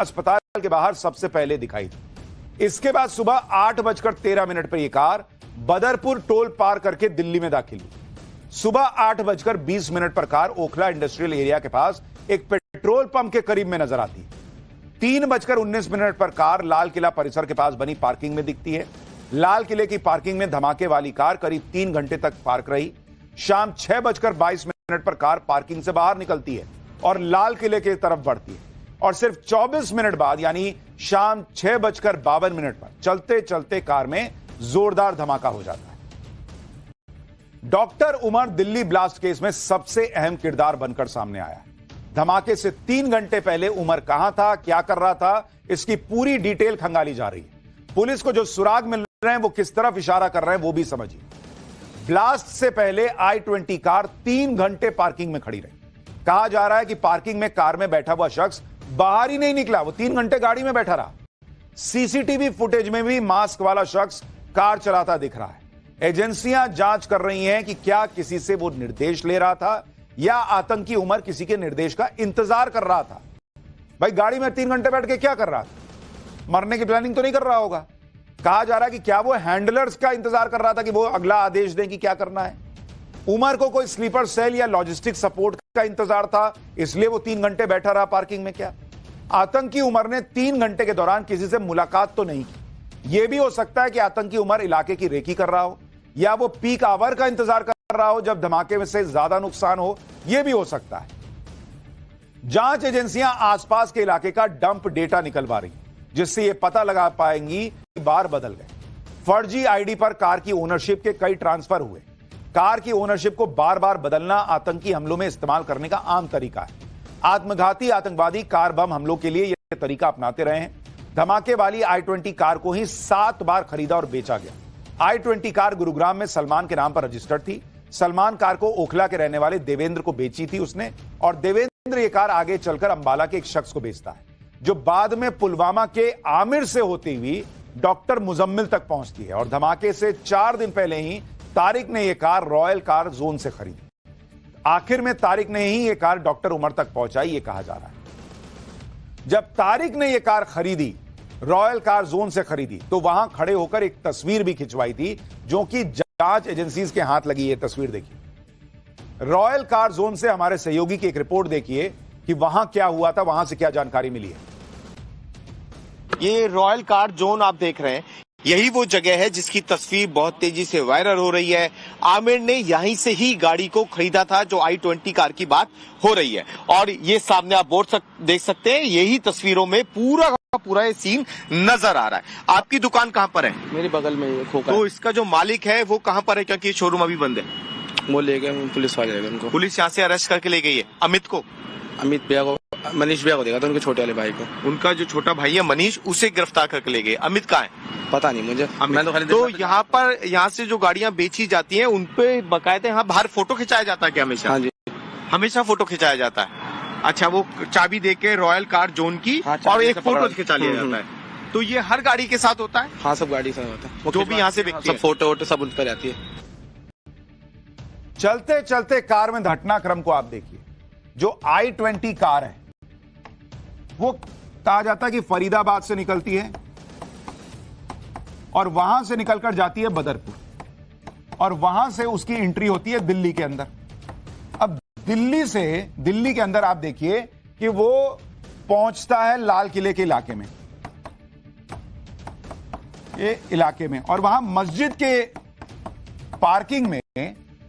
अस्पताल के बाहर सबसे पहले दिखाई दी। इसके बाद सुबह 8:13 पर यह कार बदरपुर टोल पार करके दिल्ली में दाखिल हुई। सुबह 8:20 पर कार ओखला इंडस्ट्रियल एरिया के पास एक पेट्रोल पंप के करीब में नजर आती है। 3:19 पर कार लाल किला परिसर के पास बनी पार्किंग में दिखती है। लाल किले की पार्किंग में धमाके वाली कार करीब 3 घंटे तक पार्क रही। शाम 6:22 पर कार पार्किंग से बाहर निकलती है और लाल किले की तरफ बढ़ती है और सिर्फ 24 मिनट बाद यानी शाम 6:52 पर चलते चलते कार में जोरदार धमाका हो जाता है। Doctor Umar Delhi blast case में सबसे अहम किरदार बनकर सामने आया। धमाके से 3 घंटे पहले उमर कहां था, क्या कर रहा था, इसकी पूरी डिटेल खंगाली जा रही है। पुलिस को जो सुराग मिल रहे हैं वो किस तरफ इशारा कर रहे हैं वो भी समझिए। ब्लास्ट से पहले I-20 कार 3 घंटे पार्किंग में खड़ी रही। कहा जा रहा है कि पार्किंग में कार में बैठा हुआ शख्स बाहर ही नहीं निकला, वो 3 घंटे गाड़ी में बैठा रहा। सीसीटीवी फुटेज में भी मास्क वाला शख्स कार चलाता दिख रहा है। एजेंसियां जांच कर रही हैं कि क्या किसी से वो निर्देश ले रहा था या आतंकी उमर किसी के निर्देश का इंतजार कर रहा था। भाई गाड़ी में 3 घंटे बैठ के क्या कर रहा था? मरने की प्लानिंग तो नहीं कर रहा होगा। कहा जा रहा है कि क्या वो हैंडलर्स का इंतजार कर रहा था कि वो अगला आदेश दें कि क्या करना है। उमर को कोई स्लीपर सेल या लॉजिस्टिक सपोर्ट का इंतजार था, इसलिए वो 3 घंटे बैठा रहा पार्किंग में। क्या आतंकी उमर ने 3 घंटे के दौरान किसी से मुलाकात तो नहीं की? यह भी हो सकता है कि आतंकी उमर इलाके की रेकी कर रहा हो या वो पीक आवर का इंतजार कर रहा हो जब धमाके में से ज्यादा नुकसान हो, यह भी हो सकता है। जांच एजेंसियां आसपास के इलाके का डंप डेटा निकलवा रही, जिससे यह पता लगा पाएंगी कि बार बदल गए। फर्जी आईडी पर कार की ओनरशिप के कई ट्रांसफर हुए। कार की ओनरशिप को बार बार बदलना आतंकी हमलों में इस्तेमाल करने का आम तरीका है। आत्मघाती आतंकवादी कार बम हमलों के लिए यह तरीका अपनाते रहे हैं। धमाके वाली I-20 कार को ही 7 बार खरीदा और बेचा गया। I-20 कार गुरुग्राम में सलमान के नाम पर रजिस्टर्ड थी। सलमान कार को ओखला के रहने वाले देवेंद्र को बेची थी उसने, और देवेंद्र ये कार आगे चलकर अंबाला के एक शख्स को बेचता है, जो बाद में पुलवामा के आमिर से होती हुई डॉक्टर मुजम्मिल तक पहुंचती है। और धमाके से 4 दिन पहले ही तारिक ने यह कार रॉयल कार जोन से खरीदी। आखिर में तारिक ने ही यह कार डॉक्टर उमर तक पहुंचाई, यह कहा जा रहा है। जब तारिक ने यह कार खरीदी, रॉयल कार जोन से खरीदी, तो वहां खड़े होकर एक तस्वीर भी खिंचवाई थी, जो कि जांच एजेंसीज के हाथ लगी। यह तस्वीर देखिए, रॉयल कार जोन से हमारे सहयोगी की एक रिपोर्ट देखिए कि वहां क्या हुआ था, वहां से क्या जानकारी मिली है। ये रॉयल कार जोन आप देख रहे हैं, यही वो जगह है जिसकी तस्वीर बहुत तेजी से वायरल हो रही है। आमिर ने यहीं से ही गाड़ी को खरीदा था, जो I-20 कार की बात हो रही है। और ये सामने आप बोर्ड देख सकते हैं, यही तस्वीरों में पूरा का पूरा ये सीन नजर आ रहा है। आपकी दुकान कहाँ पर है? मेरे बगल में ये खोखा। तो इसका जो मालिक है वो कहाँ पर है, क्योंकि शोरूम अभी बंद है? वो ले गए, पुलिस वाले ले गए उनको। पुलिस यहाँ से अरेस्ट करके ले गई है। अमित को, अमित भैया को, मनीष भैया को देखा था, उनके छोटे वाले भाई को। उनका जो छोटा भाई है मनीष, उसे गिरफ्तार करके ले गए। अमित कहाँ है पता नहीं मुझे। मैं तो खाली तो यहाँ पर यहाँ से जो गाड़ियाँ बेची जाती हैं उन पे बकायदे यहाँ बाहर फोटो खिंचाया जाता है क्या? हमेशा? हाँ जी, हमेशा फोटो खिंचाया जाता है। अच्छा, वो चाबी दे के रॉयल कार जोन की, हाँ, और एक फोटो खिंचा लिया जाता है। तो ये हर गाड़ी के साथ होता है? हाँ, सब गाड़ी से होता है। जो भी यहाँ से बिकती है, सब फोटो वोटो सब उन पर आती है। चलते चलते कार में घटनाक्रम को आप देखिए। जो I-20 कार है वो कहा जाता है कि फरीदाबाद से निकलती है और वहां से निकलकर जाती है बदरपुर, और वहां से उसकी एंट्री होती है दिल्ली के अंदर। अब दिल्ली के अंदर आप देखिए कि वो पहुंचता है लाल किले के इलाके में, और वहां मस्जिद के पार्किंग में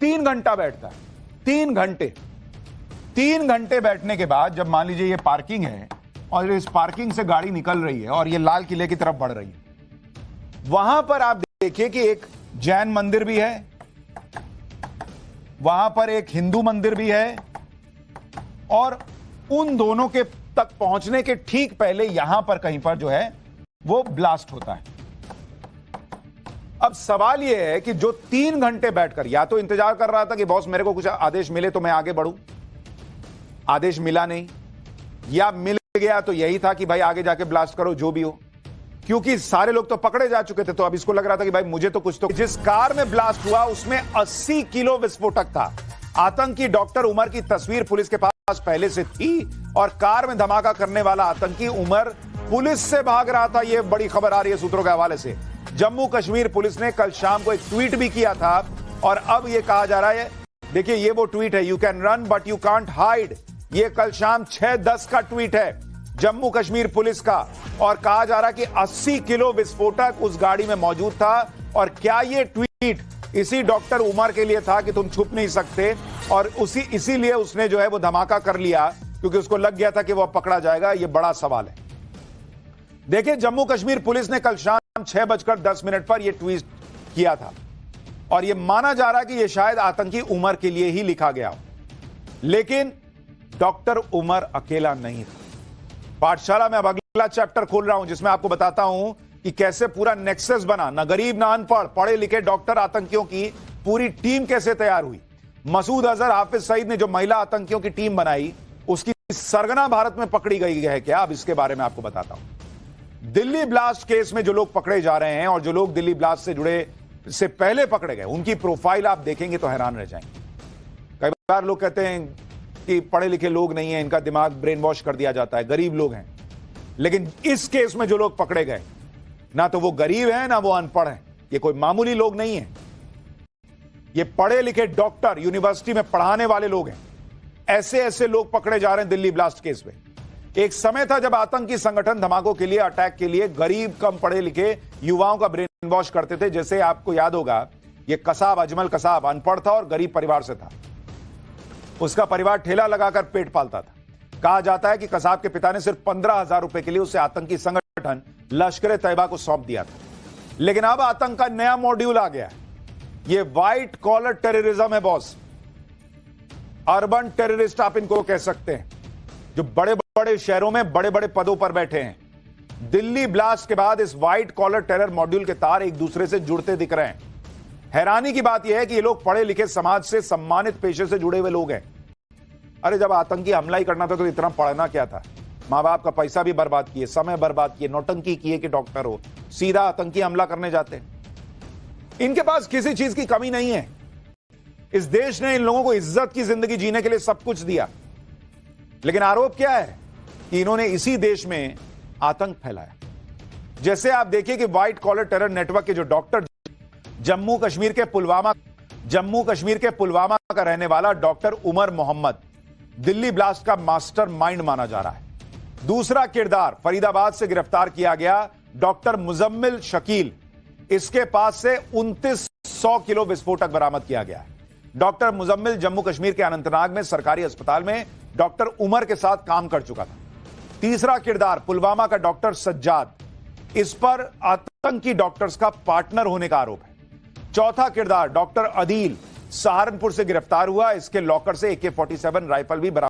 3 घंटा बैठता है। 3 घंटे बैठने के बाद जब मान लीजिए ये पार्किंग है और इस पार्किंग से गाड़ी निकल रही है और ये लाल किले की तरफ बढ़ रही है, वहां पर आप देखिए कि एक जैन मंदिर भी है, वहां पर एक हिंदू मंदिर भी है, और उन दोनों के तक पहुंचने के ठीक पहले यहां पर कहीं पर जो है वो ब्लास्ट होता है। अब सवाल यह है कि जो 3 घंटे बैठकर या तो इंतजार कर रहा था कि बॉस मेरे को कुछ आदेश मिले तो मैं आगे बढ़ूं, आदेश मिला नहीं, या मिल गया तो यही था कि भाई आगे जाके ब्लास्ट करो जो भी हो, क्योंकि सारे लोग तो पकड़े जा चुके थे। तो अब इसको लग रहा था कि भाई मुझे तो कुछ तो। जिस कार में ब्लास्ट हुआ उसमें 80 किलो विस्फोटक था। आतंकी डॉक्टर उमर की तस्वीर पुलिस के पास पहले से थी और कार में धमाका करने वाला आतंकी उमर पुलिस से भाग रहा था। यह बड़ी खबर आ रही है सूत्रों के हवाले से। जम्मू कश्मीर पुलिस ने कल शाम को एक ट्वीट भी किया था और अब यह कहा जा रहा है, देखिए ये वो ट्वीट है, you can run but you can't hide. यह कल शाम 6:10 का ट्वीट है जम्मू कश्मीर पुलिस का और कहा जा रहा है कि 80 किलो विस्फोटक उस गाड़ी में मौजूद था। और क्या यह ट्वीट इसी डॉक्टर उमर के लिए था कि तुम छुप नहीं सकते और इसीलिए उसने जो है वो धमाका कर लिया क्योंकि उसको लग गया था कि वो पकड़ा जाएगा? यह बड़ा सवाल है। देखिए जम्मू कश्मीर पुलिस ने कल शाम 6:10 पर यह ट्वीट किया था और यह माना जा रहा है कि यह शायद आतंकी उमर के लिए ही लिखा गया हो, लेकिन डॉक्टर उमर अकेला नहीं था। पाठशाला में अब अगला चैप्टर खोल रहा हूं जिसमें आपको बताता हूं कि कैसे पूरा नेक्सस बना, ना गरीब ना अनपढ़, पढ़े लिखे डॉक्टर आतंकियों की पूरी टीम कैसे तैयार हुई। मसूद अजहर, हाफिज सईद ने जो महिला आतंकियों की टीम बनाई उसकी सरगना भारत में पकड़ी गई है क्या? अब इसके बारे में आपको बताता हूं। दिल्ली ब्लास्ट केस में जो लोग पकड़े जा रहे हैं और जो लोग दिल्ली ब्लास्ट से जुड़े से पहले पकड़े गए उनकी प्रोफाइल आप देखेंगे तो हैरान रह जाएंगे। कई बार लोग कहते हैं कि पढ़े लिखे लोग नहीं है, इनका दिमाग ब्रेन वॉश कर दिया जाता है, गरीब लोग हैं। लेकिन इस केस में जो लोग पकड़े गए ना तो वो गरीब हैं ना वो अनपढ़ हैं, ये कोई मामूली लोग नहीं है, ये पढ़े लिखे डॉक्टर, यूनिवर्सिटी में पढ़ाने वाले लोग हैं। ऐसे ऐसे लोग पकड़े जा रहे हैं दिल्ली ब्लास्ट केस में। एक समय था जब आतंकी संगठन धमाकों के लिए, अटैक के लिए गरीब कम पढ़े लिखे युवाओं का ब्रेन वॉश करते थे। जैसे आपको याद होगा ये कसाब, अजमल कसाब अनपढ़ था और गरीब परिवार से था, उसका परिवार ठेला लगाकर पेट पालता था। कहा जाता है कि कसाब के पिता ने सिर्फ 15,000 रुपए के लिए उसे आतंकी संगठन लश्कर तैयबा को सौंप दिया था। लेकिन अब आतंक का नया मॉड्यूल आ गया, ये व्हाइट कॉलर टेररिज्म है बॉस, अर्बन टेररिस्ट आप इनको कह सकते हैं, जो बड़े बड़े शहरों में बड़े बड़े पदों पर बैठे हैं। दिल्ली ब्लास्ट के बाद इस व्हाइट कॉलर टेरर मॉड्यूल के तार एक दूसरे से जुड़ते दिख रहे हैं। हैरानी की बात यह है कि ये लोग पढ़े लिखे समाज से सम्मानित पेशे से जुड़े हुए लोग हैं। अरे जब आतंकी हमला ही करना था तो इतना पढ़ना क्या था? मां बाप का पैसा भी बर्बाद किए, समय बर्बाद किए, नौटंकी किए कि डॉक्टर हो, सीधा आतंकी हमला करने जाते हैं। इनके पास किसी चीज की कमी नहीं है। इस देश ने इन लोगों को इज्जत की जिंदगी जीने के लिए सब कुछ दिया, लेकिन आरोप क्या है कि इन्होंने इसी देश में आतंक फैलाया। जैसे आप देखिए कि व्हाइट कॉलर टेरर नेटवर्क के जो डॉक्टर, जम्मू कश्मीर के पुलवामा का रहने वाला डॉक्टर उमर मोहम्मद दिल्ली ब्लास्ट का मास्टर माइंड माना जा रहा है। दूसरा किरदार फरीदाबाद से गिरफ्तार किया गया डॉक्टर मुजम्मिल शकील, इसके पास से 2900 किलो विस्फोटक बरामद किया गया है। डॉक्टर मुजम्मिल जम्मू कश्मीर के अनंतनाग में सरकारी अस्पताल में डॉक्टर उमर के साथ काम कर चुका था। तीसरा किरदार पुलवामा का डॉक्टर सज्जाद, इस पर आतंकी डॉक्टर्स का पार्टनर होने का आरोप है। चौथा किरदार डॉक्टर अदील सहारनपुर से गिरफ्तार हुआ, इसके लॉकर से AK-47 राइफल भी बरामद